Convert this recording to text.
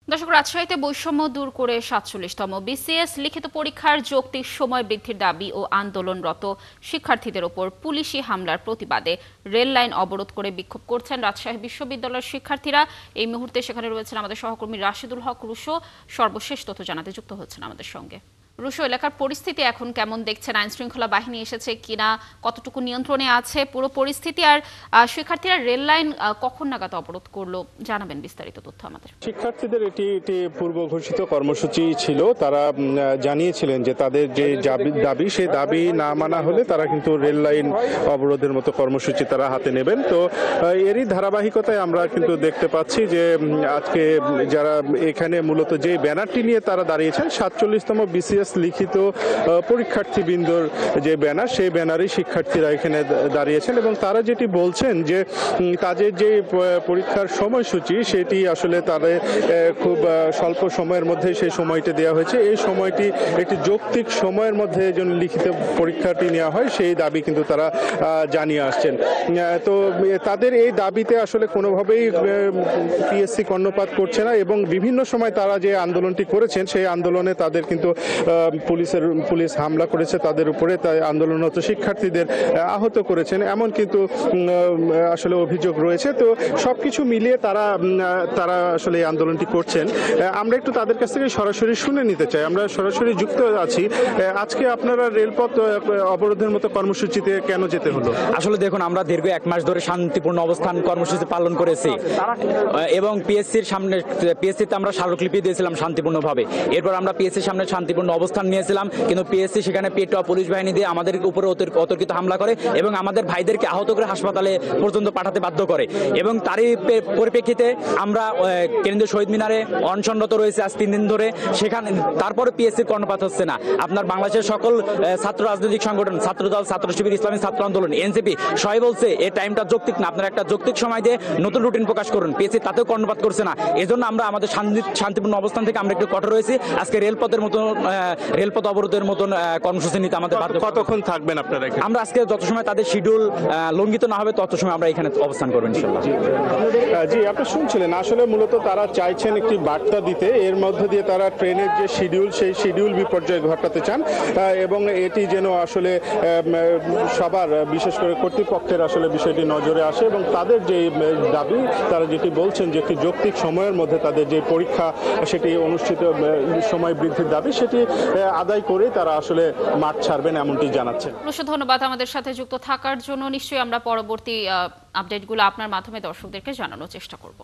দর্শক, রাজশাহীতে বৈষম্য দূর করে ৪৭তম বিসিএস লিখিত পরীক্ষার যৌক্তিক সময় বৃদ্ধির দাবি ও আন্দোলনরত শিক্ষার্থীদের ওপর পুলিশি হামলার প্রতিবাদে রেল লাইন অবরোধ করে বিক্ষোভ করছেন রাজশাহী বিশ্ববিদ্যালয়ের শিক্ষার্থীরা। এই মুহূর্তে সেখানে রয়েছেন আমাদের সহকর্মী রাশিদুল হক রুশো। সর্বশেষ তথ্য জানাতে যুক্ত হচ্ছেন আমাদের সঙ্গে। রুশো, এলাকার পরিস্থিতি এখন কেমন দেখছেন? আইন শৃঙ্খলা বাহিনী এসেছে কিনা, কতটুকু নিয়ন্ত্রণে আছে পুরো পরিস্থিতি, আর শিক্ষার্থীরা রেল লাইন কখন নাগাদ অবরোধ করলো, জানাবেন বিস্তারিত তথ্য আমাদের। শিক্ষার্থীদের এটি পূর্ব ঘোষিত কর্মসূচি ছিল। তারা জানিয়েছিলেন যে তাদের যে দাবি সেই দাবি না মানা হলে তারা কিন্তু রেল লাইন অবরোধের মতো কর্মসূচি তারা হাতে নেবেন। তো এরই ধারাবাহিকতায় আমরা কিন্তু দেখতে পাচ্ছি যে আজকে যারা এখানে মূলত যে ব্যানারটি নিয়ে তারা দাঁড়িয়েছেন, ৪৭তম বিসিএস লিখিত পরীক্ষার্থীবৃন্দর যে ব্যানার, সেই ব্যানারই শিক্ষার্থীরা এখানে দাঁড়িয়েছেন এবং তারা যেটি বলছেন যে তাদের যে পরীক্ষার সময়সূচি সেটি আসলে তাদের খুব স্বল্প সময়ের মধ্যে সেই সময়টি দেওয়া হয়েছে। এই সময়টি একটি যৌক্তিক সময়ের মধ্যে যেন লিখিত পরীক্ষাটি নেওয়া হয় সেই দাবি কিন্তু তারা জানিয়ে আসছেন। তো তাদের এই দাবিতে আসলে কোনোভাবেই পিএসসি কর্ণপাত করছে না এবং বিভিন্ন সময় তারা যে আন্দোলনটি করেছেন সেই আন্দোলনে তাদের কিন্তু পুলিশ হামলা করেছে তাদের উপরে, তাই আন্দোলনরত শিক্ষার্থীদের আহত করেছেন এমন কিন্তু আসলে অভিযোগ রয়েছে। তো সবকিছু মিলিয়ে তারা আসলে এই আন্দোলনটি করছেন। আমরা একটু তাদের কাছ থেকে সরাসরি শুনে নিতে চাই। আমরা সরাসরি যুক্ত আছি। আজকে আপনারা রেলপথ অবরোধের মতো কর্মসূচিতে কেন যেতে হলো? আসলে দেখুন, আমরা দীর্ঘ 1 মাস ধরে শান্তিপূর্ণ অবস্থান কর্মসূচি পালন করেছি এবং পিএসসিতে আমরা স্মারকলিপি দিয়েছিলাম শান্তিপূর্ণভাবে। এরপর আমরা পিএসসির সামনে শান্তিপূর্ণ অবস্থান নিয়েছিলাম, কিন্তু পিএসসি সেখানে পেটোয়া পুলিশ বাহিনী দিয়ে আমাদের উপরে অতর্কিত হামলা করে এবং আমাদের ভাইদেরকে আহত করে হাসপাতালে পর্যন্ত পাঠাতে বাধ্য করে। এবং তারই পরিপ্রেক্ষিতে আমরা কেন্দ্রীয় শহীদ মিনারে অনশনরত রয়েছে আজ 3 দিন ধরে। সেখানে তারপরে পিএসসির কর্ণপাত হচ্ছে না। আপনার বাংলাদেশের সকল ছাত্র রাজনৈতিক সংগঠন, ছাত্রদল, ছাত্র শিবির, ইসলামী ছাত্র আন্দোলন, এনসিপি সবাই বলছে এই টাইমটা যৌক্তিক না, আপনারা একটা যৌক্তিক সময় দিয়ে নতুন রুটিন প্রকাশ করুন। পিএসসি তাতেও কর্ণপাত করছে না। এজন্য আমরা আমাদের শান্তিপূর্ণ অবস্থান থেকে আমরা একটু কঠোর হয়েছি। আজকে রেলপথ অবরোধের মতন কর্মসূচি নিতে আমাদের কতক্ষণ থাকবেন আপনারা? আমরা আজকে যত সময় তাদের শিডিউল লঙ্ঘিত না হবে তত সময় আমরা এখানে অবস্থান করবেন ইনশাআল্লাহ। জি, আপনি শুনছিলেন আসলে মূলত তারা চাইছেন একটি বার্তা দিতে, এর মধ্যে দিয়ে তারা ট্রেনের যে শিডিউল সেই শিডিউল বিপর্যয় ঘটাতে চান এবং এটি যেন আসলে সবার বিশেষ করে কর্তৃপক্ষের আসলে বিষয়টি নজরে আসে এবং তাদের যে দাবি তারা যেটি বলছেন যে একটি যৌক্তিক সময়ের মধ্যে তাদের যে পরীক্ষা সেটি অনুষ্ঠিত সময় বৃদ্ধির দাবি সেটি আদায় করে তারা আসলে মাঠ ছাড়বেন এমনটি জানাচ্ছেন। ধন্যবাদ আমাদের সাথে যুক্ত থাকার জন্য। নিশ্চয়ই আমরা পরবর্তী আপডেটগুলো আপনার মাধ্যমে দর্শকদেরকে জানানোর চেষ্টা করব।